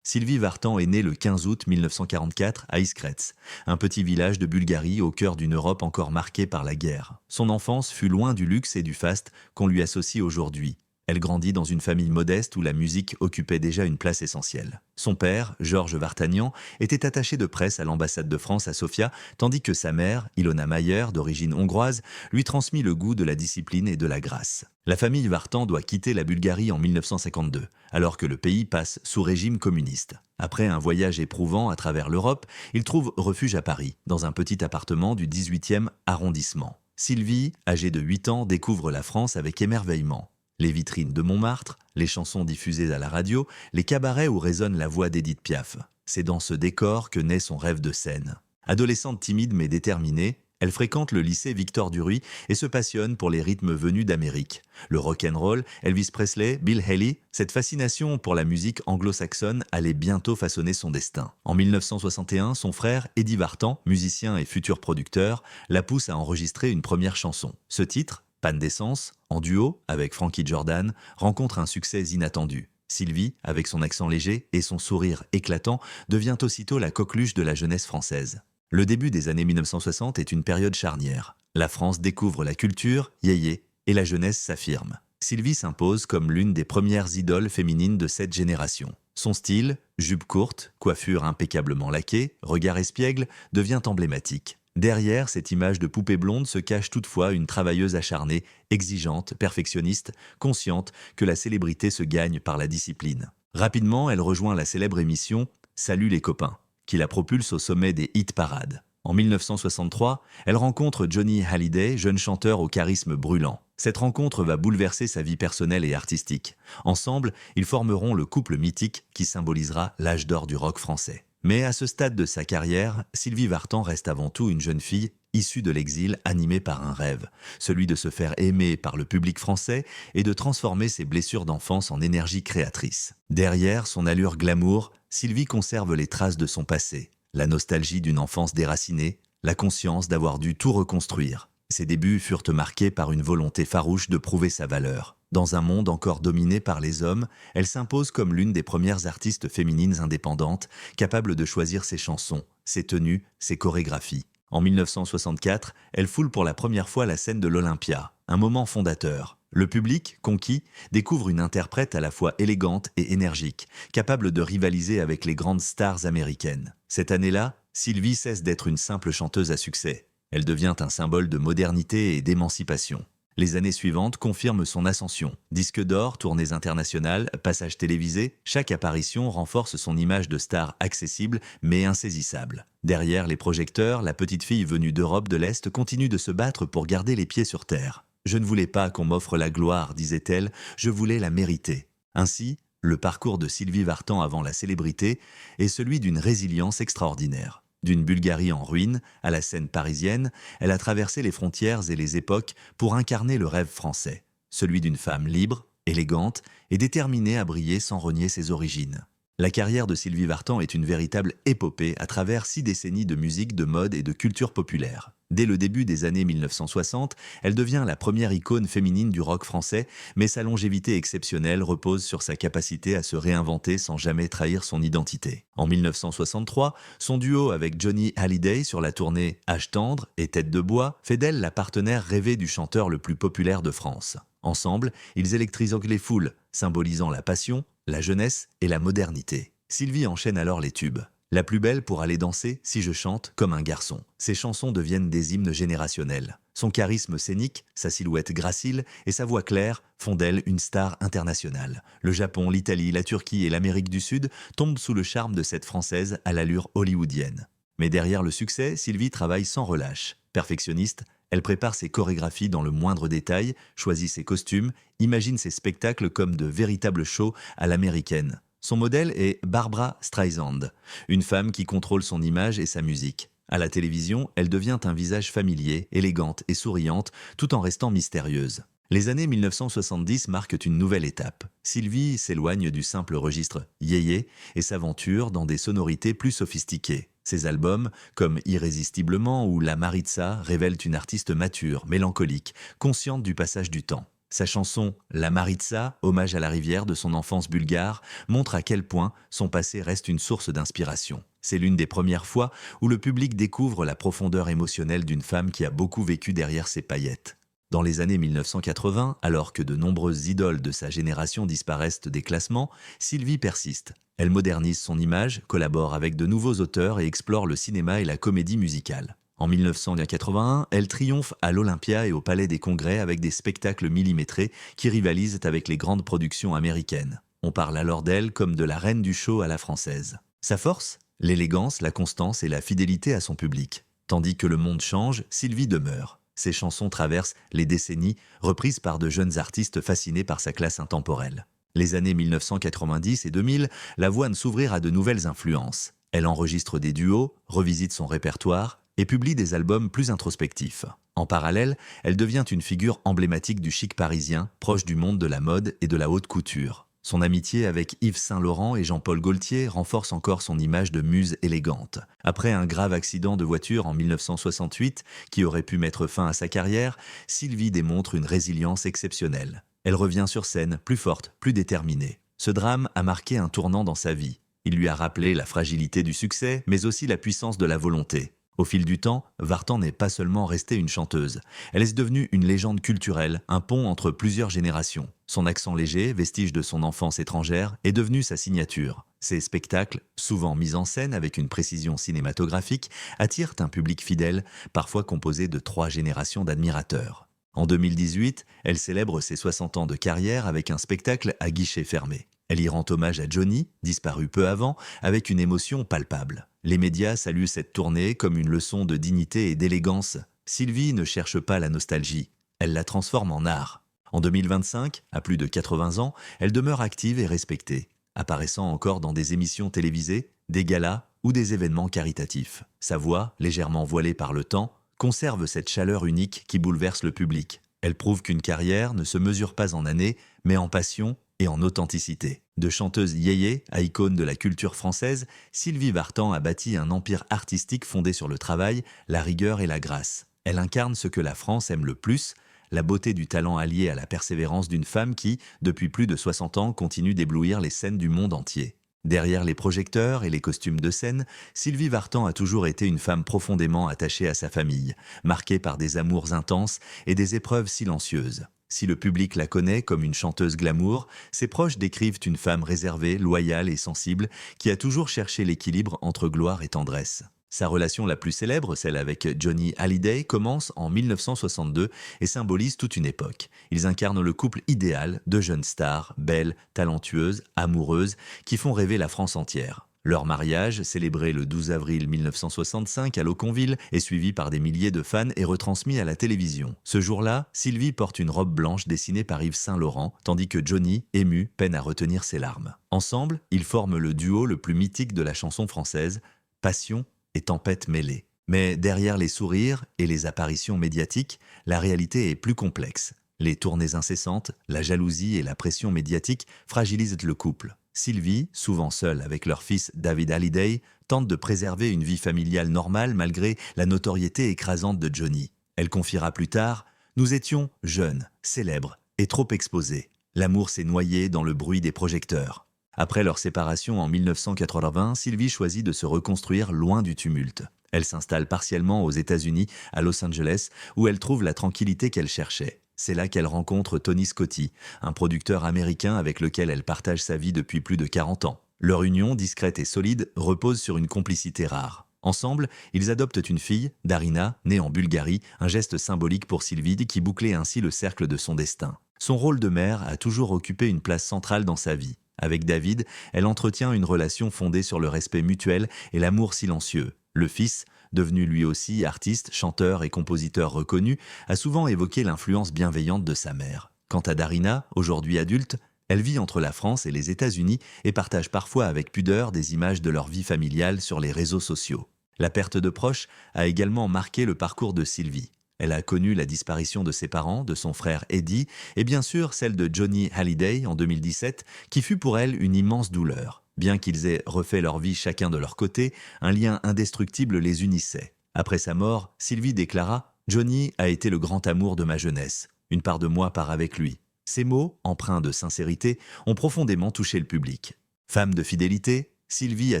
Sylvie Vartan est née le 15 août 1944 à Iskrets, un petit village de Bulgarie au cœur d'une Europe encore marquée par la guerre. Son enfance fut loin du luxe et du faste qu'on lui associe aujourd'hui. Elle grandit dans une famille modeste où la musique occupait déjà une place essentielle. Son père, Georges Vartanian, était attaché de presse à l'ambassade de France à Sofia, tandis que sa mère, Ilona Mayer, d'origine hongroise, lui transmit le goût de la discipline et de la grâce. La famille Vartan doit quitter la Bulgarie en 1952, alors que le pays passe sous régime communiste. Après un voyage éprouvant à travers l'Europe, il trouve refuge à Paris, dans un petit appartement du 18e arrondissement. Sylvie, âgée de 8 ans, découvre la France avec émerveillement. Les vitrines de Montmartre, les chansons diffusées à la radio, les cabarets où résonne la voix d'Édith Piaf. C'est dans ce décor que naît son rêve de scène. Adolescente timide mais déterminée, elle fréquente le lycée Victor Duruy et se passionne pour les rythmes venus d'Amérique. Le rock'n'roll, Elvis Presley, Bill Haley, cette fascination pour la musique anglo-saxonne allait bientôt façonner son destin. En 1961, son frère, Eddie Vartan, musicien et futur producteur, la pousse à enregistrer une première chanson. Ce titre, Panne d'essence, en duo avec Frankie Jordan, rencontre un succès inattendu. Sylvie, avec son accent léger et son sourire éclatant, devient aussitôt la coqueluche de la jeunesse française. Le début des années 1960 est une période charnière. La France découvre la culture, yéyé, et la jeunesse s'affirme. Sylvie s'impose comme l'une des premières idoles féminines de cette génération. Son style, jupe courte, coiffure impeccablement laquée, regard espiègle, devient emblématique. Derrière cette image de poupée blonde se cache toutefois une travailleuse acharnée, exigeante, perfectionniste, consciente que la célébrité se gagne par la discipline. Rapidement, elle rejoint la célèbre émission Salut les copains, qui la propulse au sommet des hit-parades. En 1963, elle rencontre Johnny Hallyday, jeune chanteur au charisme brûlant. Cette rencontre va bouleverser sa vie personnelle et artistique. Ensemble, ils formeront le couple mythique qui symbolisera l'âge d'or du rock français. Mais à ce stade de sa carrière, Sylvie Vartan reste avant tout une jeune fille issue de l'exil animée par un rêve, celui de se faire aimer par le public français et de transformer ses blessures d'enfance en énergie créatrice. Derrière son allure glamour, Sylvie conserve les traces de son passé, la nostalgie d'une enfance déracinée, la conscience d'avoir dû tout reconstruire. Ses débuts furent marqués par une volonté farouche de prouver sa valeur. Dans un monde encore dominé par les hommes, elle s'impose comme l'une des premières artistes féminines indépendantes, capables de choisir ses chansons, ses tenues, ses chorégraphies. En 1964, elle foule pour la première fois la scène de l'Olympia, un moment fondateur. Le public, conquis, découvre une interprète à la fois élégante et énergique, capable de rivaliser avec les grandes stars américaines. Cette année-là, Sylvie cesse d'être une simple chanteuse à succès. Elle devient un symbole de modernité et d'émancipation. Les années suivantes confirment son ascension. Disque d'or, tournées internationales, passages télévisés, chaque apparition renforce son image de star accessible mais insaisissable. Derrière les projecteurs, la petite fille venue d'Europe de l'Est continue de se battre pour garder les pieds sur terre. « Je ne voulais pas qu'on m'offre la gloire, disait-elle, je voulais la mériter. » Ainsi, le parcours de Sylvie Vartan avant la célébrité est celui d'une résilience extraordinaire. D'une Bulgarie en ruine à la scène parisienne, elle a traversé les frontières et les époques pour incarner le rêve français, celui d'une femme libre, élégante et déterminée à briller sans renier ses origines. La carrière de Sylvie Vartan est une véritable épopée à travers 6 décennies de musique, de mode et de culture populaire. Dès le début des années 1960, elle devient la première icône féminine du rock français, mais sa longévité exceptionnelle repose sur sa capacité à se réinventer sans jamais trahir son identité. En 1963, son duo avec Johnny Hallyday sur la tournée Âge tendre et Tête de bois fait d'elle la partenaire rêvée du chanteur le plus populaire de France. Ensemble, ils électrisent les foules, symbolisant la passion, la jeunesse et la modernité. Sylvie enchaîne alors les tubes. La plus belle pour aller danser, si je chante comme un garçon. Ses chansons deviennent des hymnes générationnels. Son charisme scénique, sa silhouette gracile et sa voix claire font d'elle une star internationale. Le Japon, l'Italie, la Turquie et l'Amérique du Sud tombent sous le charme de cette Française à l'allure hollywoodienne. Mais derrière le succès, Sylvie travaille sans relâche. Perfectionniste, elle prépare ses chorégraphies dans le moindre détail, choisit ses costumes, imagine ses spectacles comme de véritables shows à l'américaine. Son modèle est Barbra Streisand, une femme qui contrôle son image et sa musique. À la télévision, elle devient un visage familier, élégante et souriante, tout en restant mystérieuse. Les années 1970 marquent une nouvelle étape. Sylvie s'éloigne du simple registre yéyé et s'aventure dans des sonorités plus sophistiquées. Ses albums, comme Irrésistiblement ou La Maritza, révèlent une artiste mature, mélancolique, consciente du passage du temps. Sa chanson La Maritsa, hommage à la rivière de son enfance bulgare, montre à quel point son passé reste une source d'inspiration. C'est l'une des premières fois où le public découvre la profondeur émotionnelle d'une femme qui a beaucoup vécu derrière ses paillettes. Dans les années 1980, alors que de nombreuses idoles de sa génération disparaissent des classements, Sylvie persiste. Elle modernise son image, collabore avec de nouveaux auteurs et explore le cinéma et la comédie musicale. En 1981, elle triomphe à l'Olympia et au Palais des Congrès avec des spectacles millimétrés qui rivalisent avec les grandes productions américaines. On parle alors d'elle comme de la reine du show à la française. Sa force ? L'élégance, la constance et la fidélité à son public. Tandis que le monde change, Sylvie demeure. Ses chansons traversent les décennies, reprises par de jeunes artistes fascinés par sa classe intemporelle. Les années 1990 et 2000 la voient s'ouvrir à de nouvelles influences. Elle enregistre des duos, revisite son répertoire et publie des albums plus introspectifs. En parallèle, elle devient une figure emblématique du chic parisien, proche du monde de la mode et de la haute couture. Son amitié avec Yves Saint-Laurent et Jean-Paul Gaultier renforce encore son image de muse élégante. Après un grave accident de voiture en 1968, qui aurait pu mettre fin à sa carrière, Sylvie démontre une résilience exceptionnelle. Elle revient sur scène, plus forte, plus déterminée. Ce drame a marqué un tournant dans sa vie. Il lui a rappelé la fragilité du succès, mais aussi la puissance de la volonté. Au fil du temps, Vartan n'est pas seulement restée une chanteuse. Elle est devenue une légende culturelle, un pont entre plusieurs générations. Son accent léger, vestige de son enfance étrangère, est devenu sa signature. Ses spectacles, souvent mis en scène avec une précision cinématographique, attirent un public fidèle, parfois composé de 3 générations d'admirateurs. En 2018, elle célèbre ses 60 ans de carrière avec un spectacle à guichet fermé. Elle y rend hommage à Johnny, disparu peu avant, avec une émotion palpable. Les médias saluent cette tournée comme une leçon de dignité et d'élégance. Sylvie ne cherche pas la nostalgie, elle la transforme en art. En 2025, à plus de 80 ans, elle demeure active et respectée, apparaissant encore dans des émissions télévisées, des galas ou des événements caritatifs. Sa voix, légèrement voilée par le temps, conserve cette chaleur unique qui bouleverse le public. Elle prouve qu'une carrière ne se mesure pas en années, mais en passion et en authenticité. De chanteuse yéyé à icône de la culture française, Sylvie Vartan a bâti un empire artistique fondé sur le travail, la rigueur et la grâce. Elle incarne ce que la France aime le plus, la beauté du talent allié à la persévérance d'une femme qui, depuis plus de 60 ans, continue d'éblouir les scènes du monde entier. Derrière les projecteurs et les costumes de scène, Sylvie Vartan a toujours été une femme profondément attachée à sa famille, marquée par des amours intenses et des épreuves silencieuses. Si le public la connaît comme une chanteuse glamour, ses proches décrivent une femme réservée, loyale et sensible qui a toujours cherché l'équilibre entre gloire et tendresse. Sa relation la plus célèbre, celle avec Johnny Hallyday, commence en 1962 et symbolise toute une époque. Ils incarnent le couple idéal de jeunes stars, belles, talentueuses, amoureuses, qui font rêver la France entière. Leur mariage, célébré le 12 avril 1965 à Loconville, est suivi par des milliers de fans et retransmis à la télévision. Ce jour-là, Sylvie porte une robe blanche dessinée par Yves Saint-Laurent, tandis que Johnny, ému, peine à retenir ses larmes. Ensemble, ils forment le duo le plus mythique de la chanson française, passion et tempête mêlée. Mais derrière les sourires et les apparitions médiatiques, la réalité est plus complexe. Les tournées incessantes, la jalousie et la pression médiatique fragilisent le couple. Sylvie, souvent seule avec leur fils David Hallyday, tente de préserver une vie familiale normale malgré la notoriété écrasante de Johnny. Elle confiera plus tard « Nous étions jeunes, célèbres et trop exposés. L'amour s'est noyé dans le bruit des projecteurs. » Après leur séparation en 1980, Sylvie choisit de se reconstruire loin du tumulte. Elle s'installe partiellement aux États-Unis, à Los Angeles, où elle trouve la tranquillité qu'elle cherchait. C'est là qu'elle rencontre Tony Scotti, un producteur américain avec lequel elle partage sa vie depuis plus de 40 ans. Leur union, discrète et solide, repose sur une complicité rare. Ensemble, ils adoptent une fille, Darina, née en Bulgarie, un geste symbolique pour Sylvie qui bouclait ainsi le cercle de son destin. Son rôle de mère a toujours occupé une place centrale dans sa vie. Avec David, elle entretient une relation fondée sur le respect mutuel et l'amour silencieux. Le fils, devenu lui aussi artiste, chanteur et compositeur reconnu, a souvent évoqué l'influence bienveillante de sa mère. Quant à Darina, aujourd'hui adulte, elle vit entre la France et les États-Unis et partage parfois avec pudeur des images de leur vie familiale sur les réseaux sociaux. La perte de proches a également marqué le parcours de Sylvie. Elle a connu la disparition de ses parents, de son frère Eddie, et bien sûr celle de Johnny Hallyday en 2017, qui fut pour elle une immense douleur. Bien qu'ils aient refait leur vie chacun de leur côté, un lien indestructible les unissait. Après sa mort, Sylvie déclara « Johnny a été le grand amour de ma jeunesse. Une part de moi part avec lui. Ces mots, empreints de sincérité, ont profondément touché le public. Femme de fidélité, Sylvie a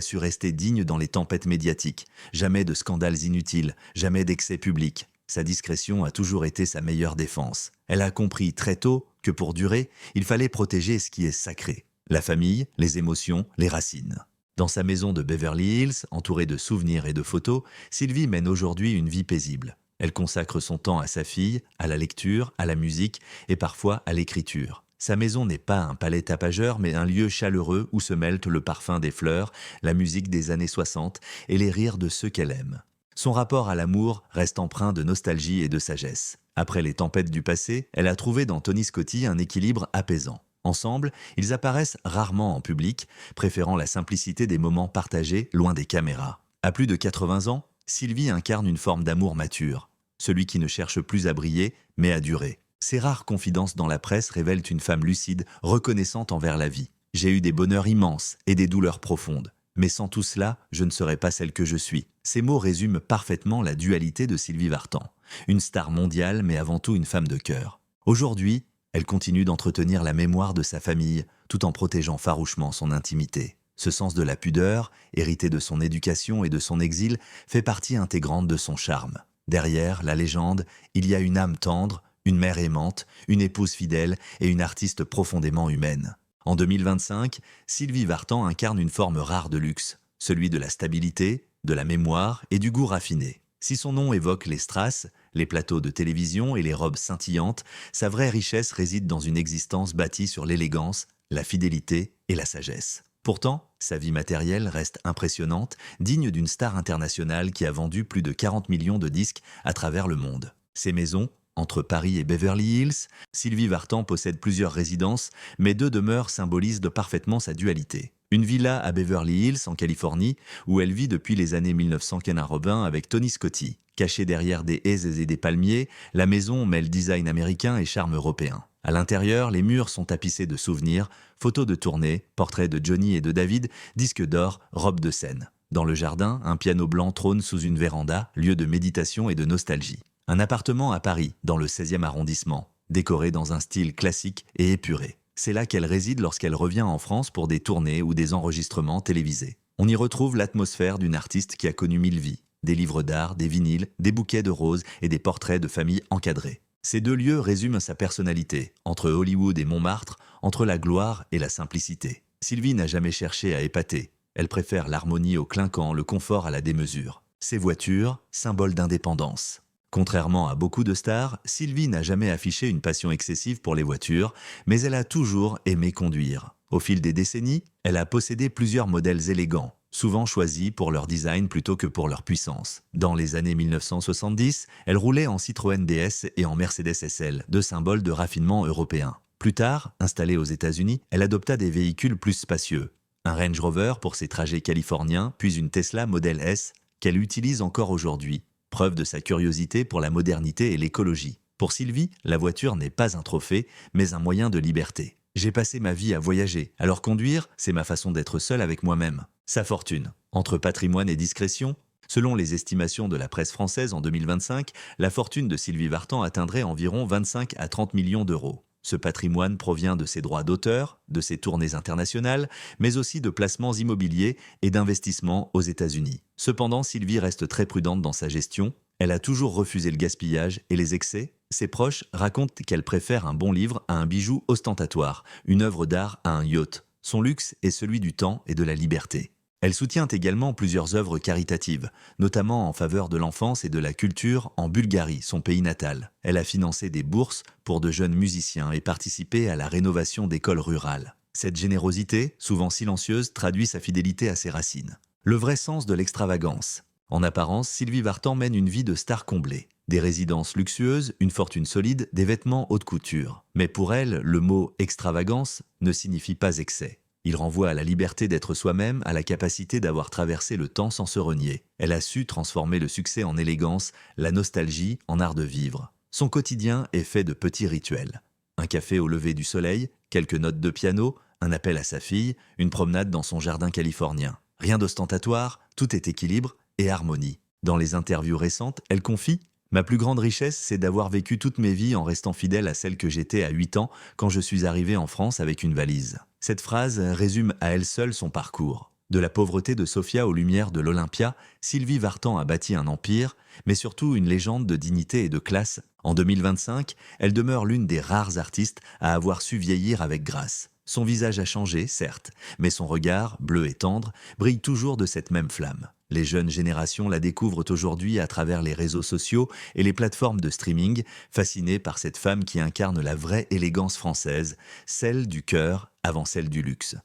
su rester digne dans les tempêtes médiatiques. Jamais de scandales inutiles, jamais d'excès publics. Sa discrétion a toujours été sa meilleure défense. Elle a compris très tôt que pour durer, il fallait protéger ce qui est sacré. La famille, les émotions, les racines. Dans sa maison de Beverly Hills, entourée de souvenirs et de photos, Sylvie mène aujourd'hui une vie paisible. Elle consacre son temps à sa fille, à la lecture, à la musique et parfois à l'écriture. Sa maison n'est pas un palais tapageur, mais un lieu chaleureux où se mêlent le parfum des fleurs, la musique des années 60 et les rires de ceux qu'elle aime. Son rapport à l'amour reste empreint de nostalgie et de sagesse. Après les tempêtes du passé, elle a trouvé dans Tony Scotti un équilibre apaisant. Ensemble, ils apparaissent rarement en public, préférant la simplicité des moments partagés loin des caméras. À plus de 80 ans, Sylvie incarne une forme d'amour mature, celui qui ne cherche plus à briller, mais à durer. Ses rares confidences dans la presse révèlent une femme lucide, reconnaissante envers la vie. J'ai eu des bonheurs immenses et des douleurs profondes. Mais sans tout cela, je ne serais pas celle que je suis. Ces mots résument parfaitement la dualité de Sylvie Vartan. Une star mondiale, mais avant tout une femme de cœur. Aujourd'hui, elle continue d'entretenir la mémoire de sa famille, tout en protégeant farouchement son intimité. Ce sens de la pudeur, hérité de son éducation et de son exil, fait partie intégrante de son charme. Derrière la légende, il y a une âme tendre, une mère aimante, une épouse fidèle et une artiste profondément humaine. En 2025, Sylvie Vartan incarne une forme rare de luxe, celui de la stabilité, de la mémoire et du goût raffiné. Si son nom évoque les strass, les plateaux de télévision et les robes scintillantes, sa vraie richesse réside dans une existence bâtie sur l'élégance, la fidélité et la sagesse. Pourtant, sa vie matérielle reste impressionnante, digne d'une star internationale qui a vendu plus de 40 millions de disques à travers le monde. Ses maisons, entre Paris et Beverly Hills, Sylvie Vartan possède plusieurs résidences, mais deux demeures symbolisent parfaitement sa dualité. Une villa à Beverly Hills, en Californie, où elle vit depuis les années 1980 avec Tony Scotti. Cachée derrière des haies et des palmiers, la maison mêle design américain et charme européen. À l'intérieur, les murs sont tapissés de souvenirs, photos de tournée, portraits de Johnny et de David, disques d'or, robes de scène. Dans le jardin, un piano blanc trône sous une véranda, lieu de méditation et de nostalgie. Un appartement à Paris, dans le 16e arrondissement, décoré dans un style classique et épuré. C'est là qu'elle réside lorsqu'elle revient en France pour des tournées ou des enregistrements télévisés. On y retrouve l'atmosphère d'une artiste qui a connu 1000 vies. Des livres d'art, des vinyles, des bouquets de roses et des portraits de familles encadrés. Ces deux lieux résument sa personnalité, entre Hollywood et Montmartre, entre la gloire et la simplicité. Sylvie n'a jamais cherché à épater. Elle préfère l'harmonie au clinquant, le confort à la démesure. Ses voitures, symbole d'indépendance. Contrairement à beaucoup de stars, Sylvie n'a jamais affiché une passion excessive pour les voitures, mais elle a toujours aimé conduire. Au fil des décennies, elle a possédé plusieurs modèles élégants, souvent choisis pour leur design plutôt que pour leur puissance. Dans les années 1970, elle roulait en Citroën DS et en Mercedes SL, deux symboles de raffinement européen. Plus tard, installée aux États-Unis, elle adopta des véhicules plus spacieux. Un Range Rover pour ses trajets californiens, puis une Tesla Model S qu'elle utilise encore aujourd'hui. Preuve de sa curiosité pour la modernité et l'écologie. Pour Sylvie, la voiture n'est pas un trophée, mais un moyen de liberté. J'ai passé ma vie à voyager, alors conduire, c'est ma façon d'être seule avec moi-même. Sa fortune. Entre patrimoine et discrétion, selon les estimations de la presse française en 2025, la fortune de Sylvie Vartan atteindrait environ 25 à 30 millions d'euros. Ce patrimoine provient de ses droits d'auteur, de ses tournées internationales, mais aussi de placements immobiliers et d'investissements aux États-Unis. Cependant, Sylvie reste très prudente dans sa gestion. Elle a toujours refusé le gaspillage et les excès. Ses proches racontent qu'elle préfère un bon livre à un bijou ostentatoire, une œuvre d'art à un yacht. Son luxe est celui du temps et de la liberté. Elle soutient également plusieurs œuvres caritatives, notamment en faveur de l'enfance et de la culture en Bulgarie, son pays natal. Elle a financé des bourses pour de jeunes musiciens et participé à la rénovation d'écoles rurales. Cette générosité, souvent silencieuse, traduit sa fidélité à ses racines. Le vrai sens de l'extravagance. En apparence, Sylvie Vartan mène une vie de star comblée. Des résidences luxueuses, une fortune solide, des vêtements haute couture. Mais pour elle, le mot « extravagance » ne signifie pas excès. Il renvoie à la liberté d'être soi-même, à la capacité d'avoir traversé le temps sans se renier. Elle a su transformer le succès en élégance, la nostalgie en art de vivre. Son quotidien est fait de petits rituels. Un café au lever du soleil, quelques notes de piano, un appel à sa fille, une promenade dans son jardin californien. Rien d'ostentatoire, tout est équilibre et harmonie. Dans les interviews récentes, elle confie Ma plus grande richesse, c'est d'avoir vécu toute mes vies en restant fidèle à celle que j'étais à 8 ans quand je suis arrivé en France avec une valise. Cette phrase résume à elle seule son parcours. De la pauvreté de Sofia aux lumières de l'Olympia, Sylvie Vartan a bâti un empire, mais surtout une légende de dignité et de classe. En 2025, elle demeure l'une des rares artistes à avoir su vieillir avec grâce. Son visage a changé, certes, mais son regard, bleu et tendre, brille toujours de cette même flamme. Les jeunes générations la découvrent aujourd'hui à travers les réseaux sociaux et les plateformes de streaming, fascinées par cette femme qui incarne la vraie élégance française, celle du cœur avant celle du luxe.